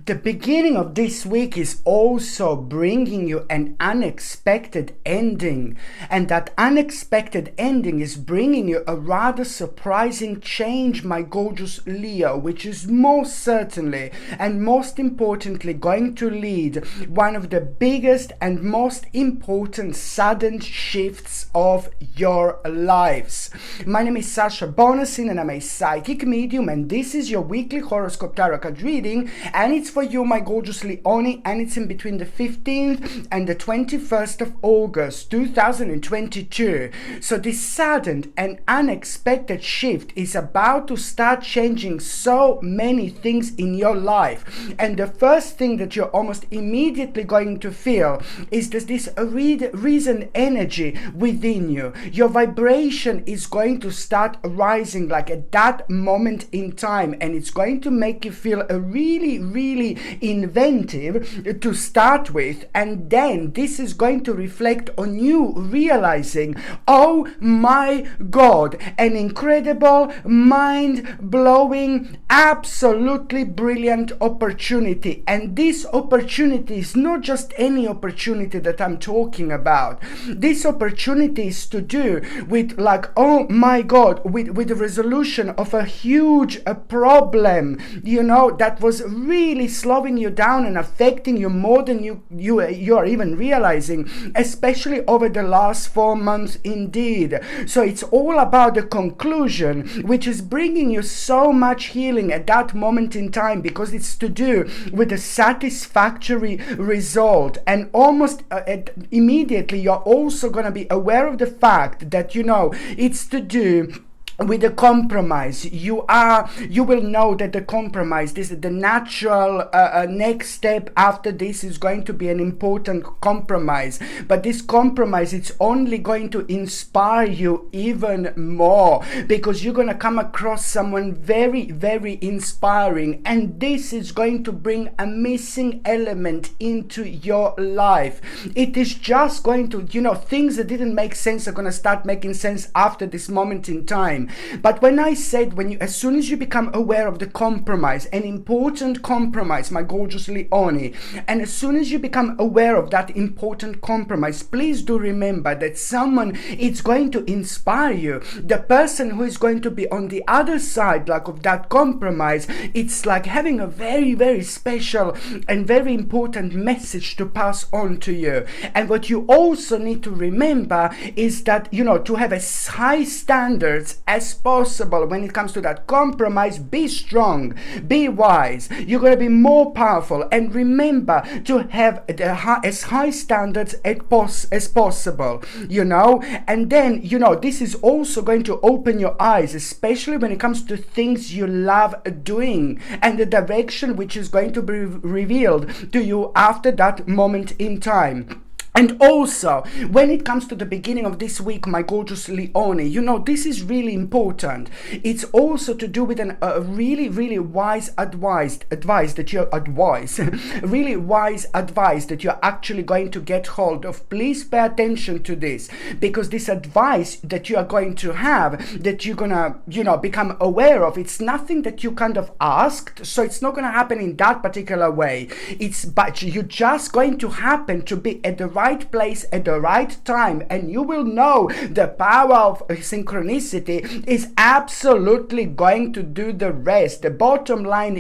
the beginning of this week is also bringing you an unexpected ending. And that unexpected ending is bringing you a rather surprising change, my gorgeous Leo, which is most certainly and most importantly going to lead one of the biggest and most important sudden shifts of your lives. My name is Sasha Bonasin and I'm a psychic medium, and this is your weekly horoscope tarot card reading, and it's for you, my gorgeous Leone, and it's in between the 15th and the 21st of August 2022. So this sudden and unexpected shift is about to start changing so many things in your life, and the first thing that you're almost immediately going to feel is this reason energy within you. Your vibration is going to start rising like at that moment in time, and it's going to make you feel a really inventive to start with, and then this is going to reflect on you realizing, oh my god, an incredible, mind-blowing, absolutely brilliant opportunity. And this opportunity is not just any opportunity that I'm talking about. This opportunity is to do with, like, oh my god, with the resolution of a huge problem, you know, that was really slowing you down and affecting you more than you are even realizing, especially over the last 4 months indeed. So it's all about the conclusion, which is bringing you so much healing at that moment in time, because it's to do with a satisfactory result. And almost immediately you're also going to be aware of the fact that, you know, it's to do with a compromise. You will know that the compromise, this is the natural next step after this, is going to be an important compromise. But this compromise, it's only going to inspire you even more, because you're going to come across someone very inspiring, and this is going to bring a missing element into your life. It is just going to, you know, things that didn't make sense are going to start making sense after this moment in time. But when I said, as soon as you become aware of the compromise, an important compromise, my gorgeous Leone, and as soon as you become aware of that important compromise, please do remember that someone is going to inspire you. The person who is going to be on the other side, like, of that compromise, it's like having a very special and very important message to pass on to you. And what you also need to remember is that, you know, to have as high standards as possible when it comes to that compromise. Be strong, be wise, you're going to be more powerful, and remember to have as high standards as possible, you know. And then, you know, this is also going to open your eyes, especially when it comes to things you love doing, and the direction which is going to be revealed to you after that moment in time. And also, when it comes to the beginning of this week, my gorgeous Leone, you know, this is really important. It's also to do with a really wise advice that you're actually going to get hold of. Please pay attention to this, because this advice that you are going to have, that you're gonna, you know, become aware of, it's nothing that you kind of asked, so it's not gonna happen in that particular way. But you're just going to happen to be at the right place at the right time, and you will know the power of synchronicity is absolutely going to do the rest. The bottom line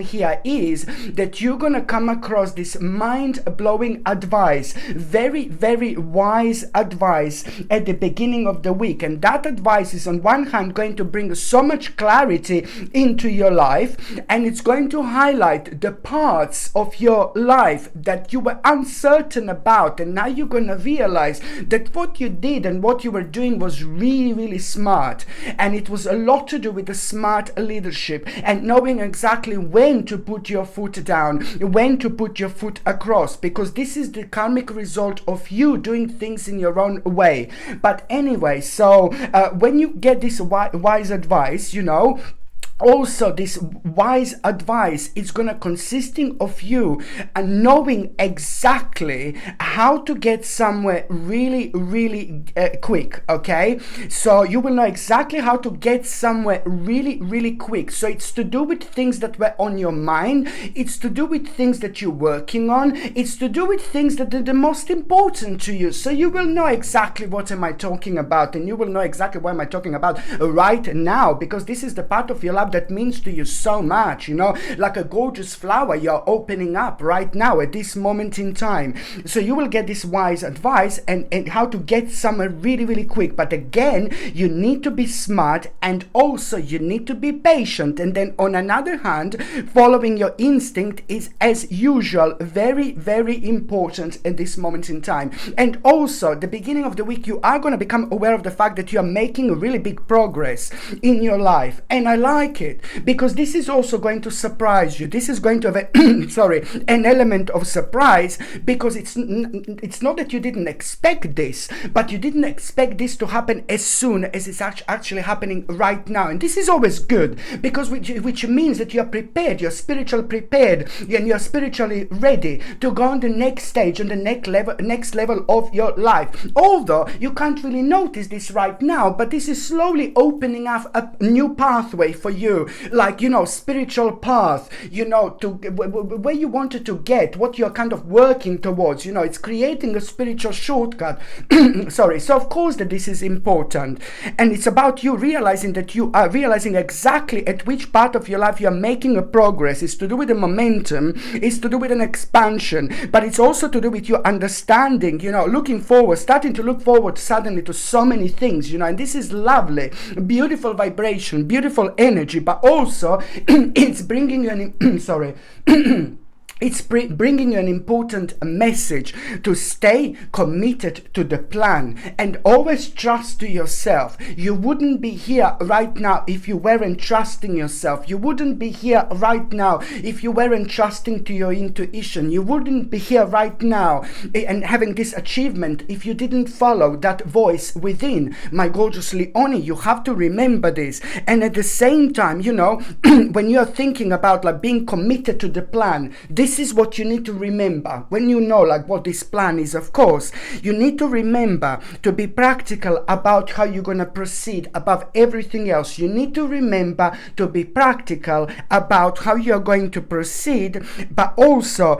here is that you're gonna come across this mind-blowing advice, very wise advice at the beginning of the week, and that advice is on one hand going to bring so much clarity into your life, and it's going to highlight the parts of your life that you were uncertain about, and now you're going to realize that what you did and what you were doing was really smart, and it was a lot to do with the smart leadership and knowing exactly when to put your foot down, when to put your foot across, because this is the karmic result of you doing things in your own way. But anyway, so when you get this wise advice, you know, Also, this wise advice is going to consisting of you and knowing exactly how to get somewhere really, really quick. Okay, so you will know exactly how to get somewhere really, really quick. So it's to do with things that were on your mind. It's to do with things that you're working on. It's to do with things that are the most important to you. So you will know exactly what am I talking about, and you will know exactly what am I talking about right now, because this is the part of your life that means to you so much, like a gorgeous flower you're opening up right now at this moment in time. So you will get this wise advice and how to get somewhere really, really quick. But again, you need to be smart, and also you need to be patient. And then on another hand, following your instinct is, as usual, very, very important at this moment in time. And also, the beginning of the week, you are going to become aware of the fact that you are making a really big progress in your life. And I like it, because this is also going to surprise you. This is going to have an element of surprise, because it's not that you didn't expect this, but you didn't expect this to happen as soon as it's actually happening right now. And this is always good, because which means that you're prepared, you're spiritually prepared, and you're spiritually ready to go on the next stage, on the next level of your life. Although you can't really notice this right now, but this is slowly opening up a new pathway for you, like, spiritual path, to where you wanted to get, what you're kind of working towards. It's creating a spiritual shortcut. Sorry. So of course that this is important, and it's about you realizing that you are realizing exactly at which part of your life you're making a progress. It's to do with the momentum, it's to do with an expansion, but it's also to do with your understanding, looking forward, starting to look forward suddenly to so many things, and this is lovely, beautiful vibration, beautiful energy, but also it's bringing you an it's bringing you an important message to stay committed to the plan and always trust to yourself. You wouldn't be here right now if you weren't trusting yourself. You wouldn't be here right now if you weren't trusting to your intuition. You wouldn't be here right now and having this achievement if you didn't follow that voice within. My gorgeous Leonie, you have to remember this. And at the same time, when you're thinking about like being committed to the plan, this is what you need to remember. When you know like what this plan is, of course, you need to remember to be practical about how you're going to proceed above everything else. You need to remember to be practical about how you're going to proceed, but also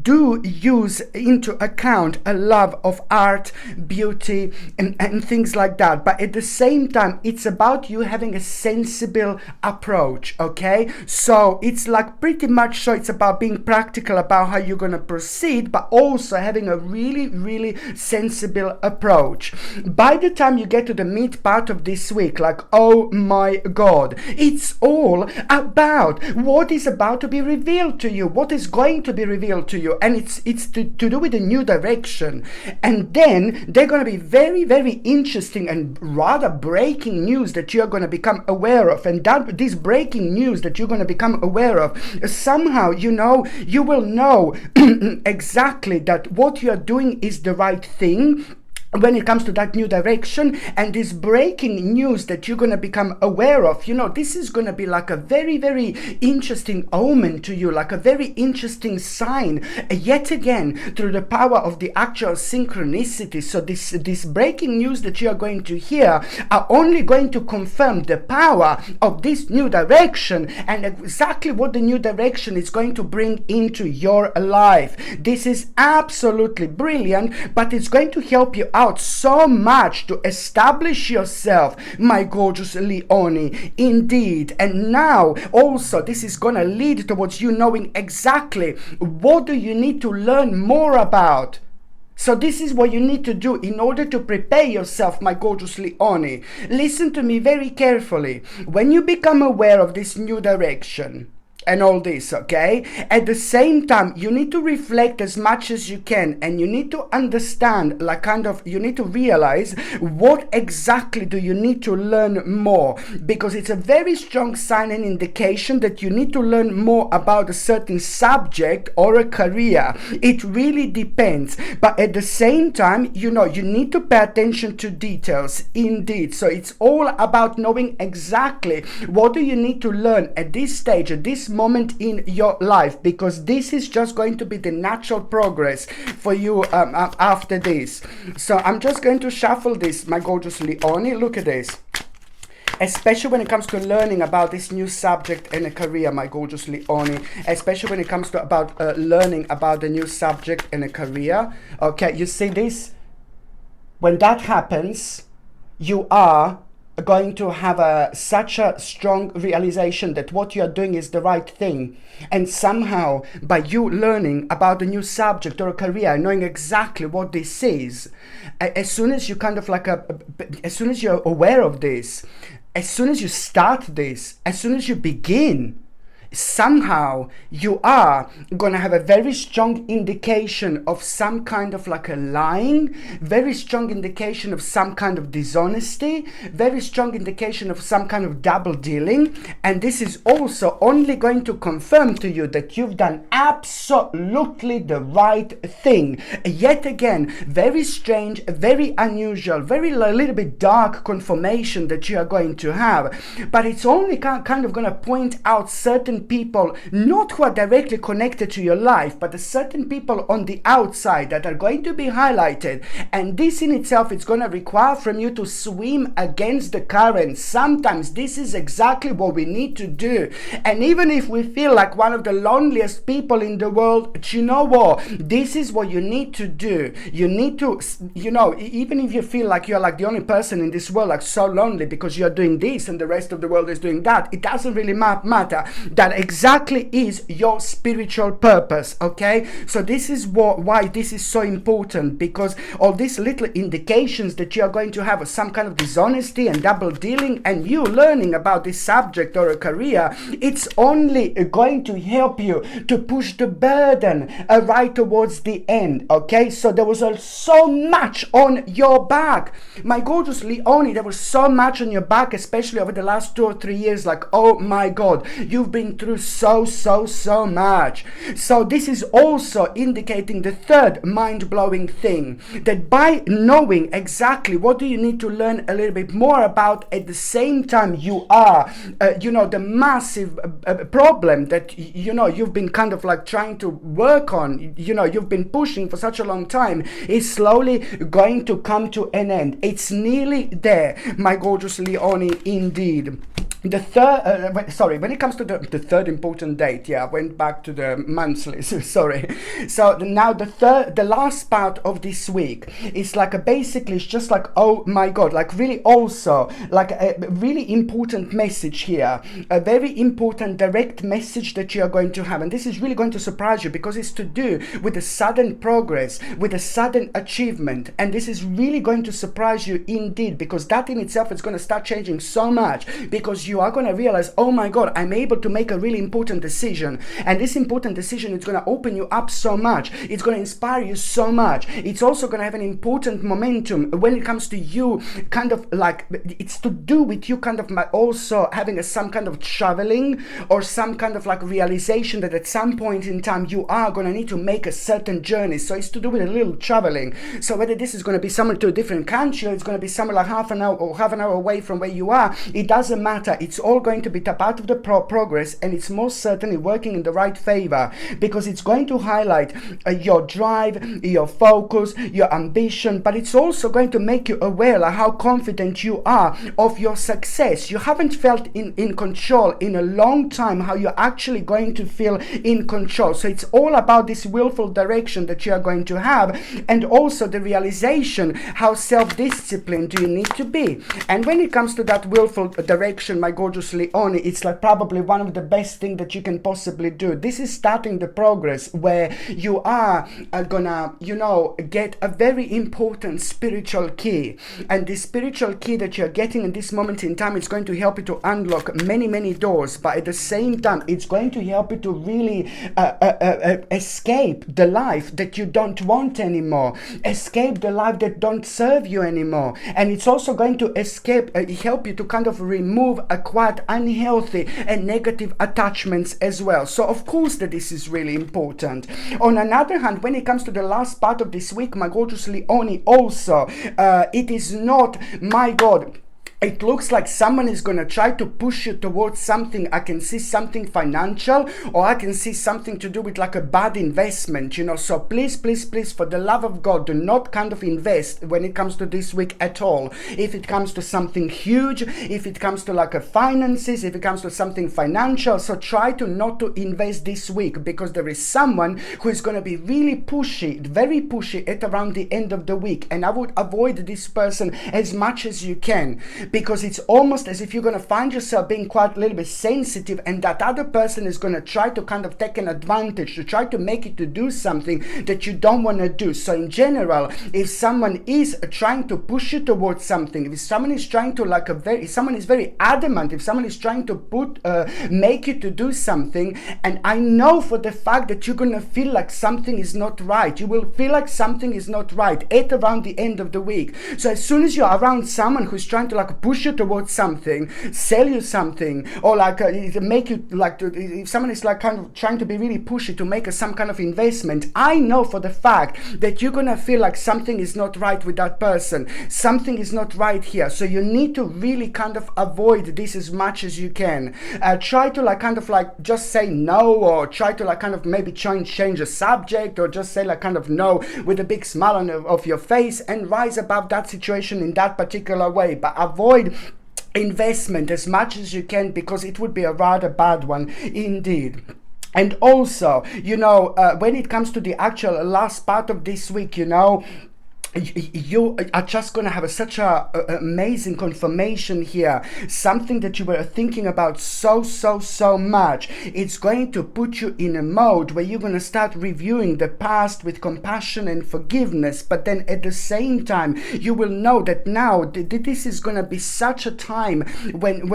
do use into account a love of art, beauty, and things like that. But at the same time, it's about you having a sensible approach, okay? So it's like pretty much, so it's about being practical about how you're going to proceed, but also having a really, really sensible approach. By the time you get to the mid part of this week, like, oh my God, it's all about what is about to be revealed to you, what is going to be revealed to you, and it's to do with a new direction. And then they're going to be very, very interesting and rather breaking news that you're going to become aware of. And that this breaking news that you're going to become aware of, somehow, you will know exactly that what you're doing is the right thing when it comes to that new direction. And this breaking news that you're going to become aware of, this is going to be like a very, very interesting omen to you, like a very interesting sign, yet again, through the power of the actual synchronicity. So this breaking news that you are going to hear are only going to confirm the power of this new direction and exactly what the new direction is going to bring into your life. This is absolutely brilliant, but it's going to help you out so much to establish yourself, my gorgeous Leonie, indeed. And now also this is going to lead towards you knowing exactly what do you need to learn more about. So this is what you need to do in order to prepare yourself, my gorgeous Leonie. Listen to me very carefully. When you become aware of this new direction, and all this, okay? At the same time, you need to reflect as much as you can, and you need to understand, like kind of, you need to realize what exactly do you need to learn more, because it's a very strong sign and indication that you need to learn more about a certain subject or a career. It really depends, but at the same time, you know, you need to pay attention to details, indeed. So it's all about knowing exactly what do you need to learn at this stage, at this moment in your life, because this is just going to be the natural progress for you after this. So I'm just going to shuffle this, my gorgeous Leonie. Look at this. Especially when it comes to learning about this new subject and a career, my gorgeous Leonie. Especially when it comes to about learning about the new subject and a career. Okay, you see this? When that happens, you are going to have such a strong realization that what you are doing is the right thing, and somehow by you learning about a new subject or a career, knowing exactly what this is, as soon as you kind of like as soon as you're aware of this, as soon as you start this, as soon as you begin, somehow you are gonna have a very strong indication of some kind of like a lying, very strong indication of some kind of dishonesty, very strong indication of some kind of double dealing. And this is also only going to confirm to you that you've done absolutely the right thing. Yet again, very strange, very unusual, very a little bit dark confirmation that you are going to have, but it's only kind of going to point out certain people, not who are directly connected to your life, but the certain people on the outside that are going to be highlighted. And this in itself is going to require from you to swim against the current. Sometimes this is exactly what we need to do. And even if we feel like one of the loneliest people in the world, you know what? This is what you need to do. You need to, you know, even if you feel like you're like the only person in this world, like so lonely because you're doing this and the rest of the world is doing that, it doesn't really matter. That exactly is your spiritual purpose, okay? So this is why this is so important, because all these little indications that you are going to have some kind of dishonesty and double dealing, and you learning about this subject or a career, it's only going to help you to push the burden right towards the end, okay? So there was so much on your back, my gorgeous Leonie. There was so much on your back, especially over the last 2 or 3 years. Like, oh my God, you've been through so much. So this is also indicating the third mind-blowing thing, that by knowing exactly what do you need to learn a little bit more about, at the same time you are you know, the massive problem that you know you've been kind of like trying to work on, you know, you've been pushing for such a long time, is slowly going to come to an end. It's nearly there, my gorgeous Leonie, indeed. The third, when it comes to the third important date, I went back to the monthly, sorry. So now the last part of this week is like basically it's just like, oh my God, like really also like a really important message here, a very important direct message that you are going to have. And this is really going to surprise you, because it's to do with a sudden progress, with a sudden achievement. And this is really going to surprise you indeed, because that in itself is going to start changing so much, because you are going to realize, oh my God, I'm able to make a really important decision. And this important decision is going to open you up so much. It's going to inspire you so much. It's also going to have an important momentum when it comes to you, kind of like, it's to do with you kind of also having some kind of traveling, or some kind of like realization that at some point in time you are going to need to make a certain journey. So it's to do with a little traveling. So whether this is going to be somewhere to a different country, or it's going to be somewhere like half an hour away from where you are, it doesn't matter. It's all going to be part of the progress, and it's most certainly working in the right favor, because it's going to highlight your drive, your focus, your ambition, but it's also going to make you aware of how confident you are of your success. You haven't felt in control in a long time, how you're actually going to feel in control. So it's all about this willful direction that you are going to have, and also the realization how self-disciplined do you need to be. And when it comes to that willful direction, my gorgeous Leonie, it's like probably one of the best thing that you can possibly do. This is starting the progress where you are gonna, get a very important spiritual key. And this spiritual key that you're getting in this moment in time is going to help you to unlock many, many doors. But at the same time, it's going to help you to really escape the life that you don't want anymore. Escape the life that don't serve you anymore. And it's also going to help you to kind of remove a quite unhealthy and negative attachments as well. So of course that this is really important. On another hand, when it comes to the last part of this week, my gorgeous Leone, also it is not, my God, it looks like someone is going to try to push you towards something. I can see something financial, or I can see something to do with like a bad investment, so please, please, please, for the love of God, do not kind of invest when it comes to this week at all. If it comes to something huge, if it comes to like a finances, if it comes to something financial, so try to not to invest this week, because there is someone who is going to be really pushy, very pushy at around the end of the week. And I would avoid this person as much as you can, because it's almost as if you're going to find yourself being quite a little bit sensitive, and that other person is going to try to kind of take an advantage, to try to make you to do something that you don't want to do. So in general, if someone is trying to push you towards something, if someone is trying to if someone is very adamant, if someone is trying to make you to do something, and I know for the fact that you're going to feel like something is not right, you will feel like something is not right at around the end of the week. So as soon as you're around someone who's trying to push you towards something, sell you something, or make you if someone is kind of trying to be really pushy to make some kind of investment, I know for the fact that you're gonna feel like something is not right with that person, something is not right here. So you need to really kind of avoid this as much as you can. Try to just say no, or try to kind of maybe change the subject, or just say kind of no with a big smile of your face, and rise above that situation in that particular way. But avoid investment as much as you can, because it would be a rather bad one indeed. And also, when it comes to the actual last part of this week, you are just going to have such a amazing confirmation here, something that you were thinking about so much. It's going to put you in a mode where you're going to start reviewing the past with compassion and forgiveness, but then at the same time you will know that now this is going to be such a time when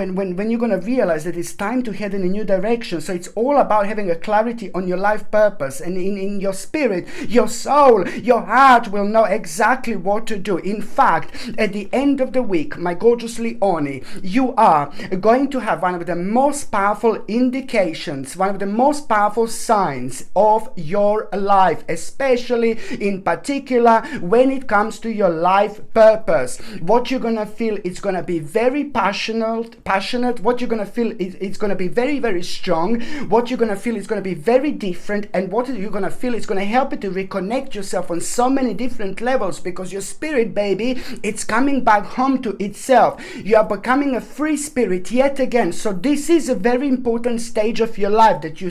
you're going to realize that it's time to head in a new direction. So it's all about having a clarity on your life purpose, and in your spirit, your soul, your heart will know exactly what to do. In fact, at the end of the week, my gorgeous Leone, you are going to have one of the most powerful indications, one of the most powerful signs of your life, especially in particular when it comes to your life purpose. What you're gonna feel, it's gonna be very passionate. What you're gonna feel, it's gonna be very, very strong. What you're gonna feel is gonna be very different, and what you're gonna feel is gonna help you to reconnect yourself on so many different levels, because your spirit, baby, it's coming back home to itself. You are becoming a free spirit yet again. So this is a very important stage of your life that you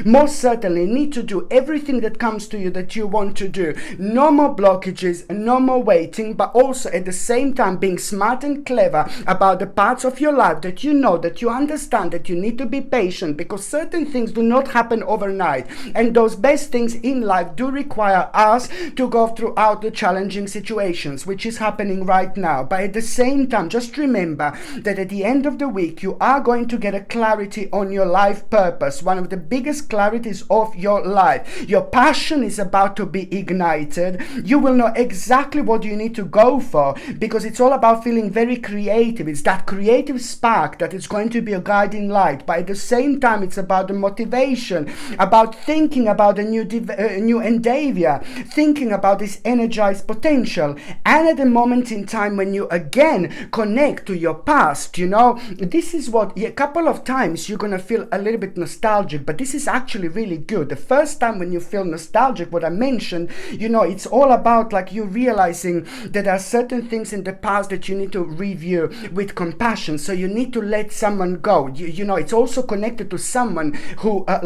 most certainly need to do everything that comes to you that you want to do. No more blockages, no more waiting, but also at the same time being smart and clever about the parts of your life that you know, that you understand, that you need to be patient, because certain things do not happen overnight, and those best things in life do require us to go throughout the challenging situations, which is happening right now. But at the same time, just remember that at the end of the week, you are going to get a clarity on your life purpose, one of the biggest clarities of your life. Your passion is about to be ignited. You will know exactly what you need to go for, because it's all about feeling very creative. It's that creative spark that is going to be a guiding light. But at the same time, it's about the motivation, about thinking about a new endeavor, thinking about this energized potential. And at the moment in time when you again connect to your past, this is what a couple of times you're gonna feel a little bit nostalgic, but this is actually really good. The first time when you feel nostalgic, what I mentioned, it's all about you realizing that there are certain things in the past that you need to review with compassion. So you need to let someone go. It's also connected to someone who are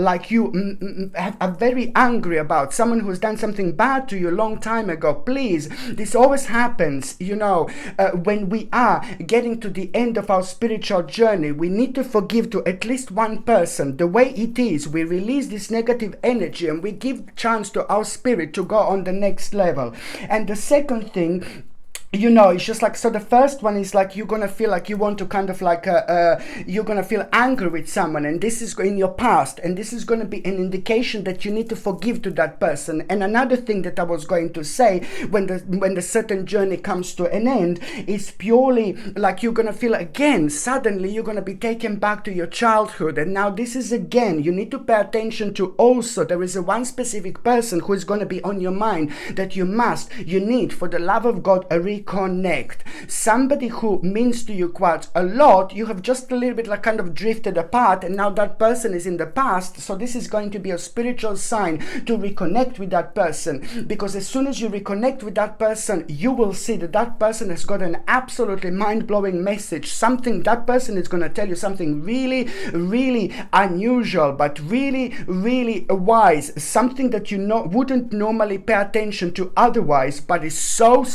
very angry about, someone who's done something bad to you a long time ago. Please, this always happens, when we are getting to the end of our spiritual journey. We need to forgive to at least one person. The way it is, we release this negative energy and we give chance to our spirit to go on the next level. And the second thing, it's just like, so the first one is like, you're gonna feel like you want to kind of like you're gonna feel angry with someone, and this is in your past, and this is gonna be an indication that you need to forgive to that person. And another thing that I was going to say, when the certain journey comes to an end, is purely like you're gonna feel again, suddenly you're gonna be taken back to your childhood. And now this is again, you need to pay attention to. Also, there is a one specific person who is gonna be on your mind that you need, for the love of God, a reconnect. Somebody who means to you quite a lot, you have just a little bit like kind of drifted apart, and now that person is in the past. So this is going to be a spiritual sign to reconnect with that person, because as soon as you reconnect with that person, you will see that that person has got an absolutely mind-blowing message. That person is going to tell you something really, really unusual, but really, really wise, something that you wouldn't normally pay attention to otherwise, but is so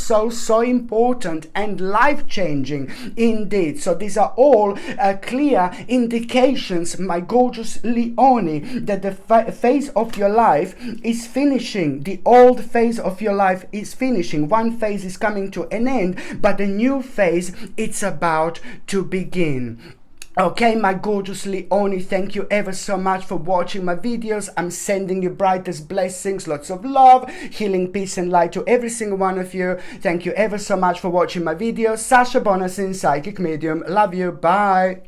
important and life-changing indeed. So these are all clear indications, my gorgeous Leonie, that the phase of your life is finishing. The old phase of your life is finishing. One phase is coming to an end, but a new phase, it's about to begin. Okay, my gorgeous Leonie, thank you ever so much for watching my videos. I'm sending you brightest blessings, lots of love, healing, peace and light to every single one of you. Thank you ever so much for watching my videos. Sasha Bonasin, Psychic Medium. Love you. Bye.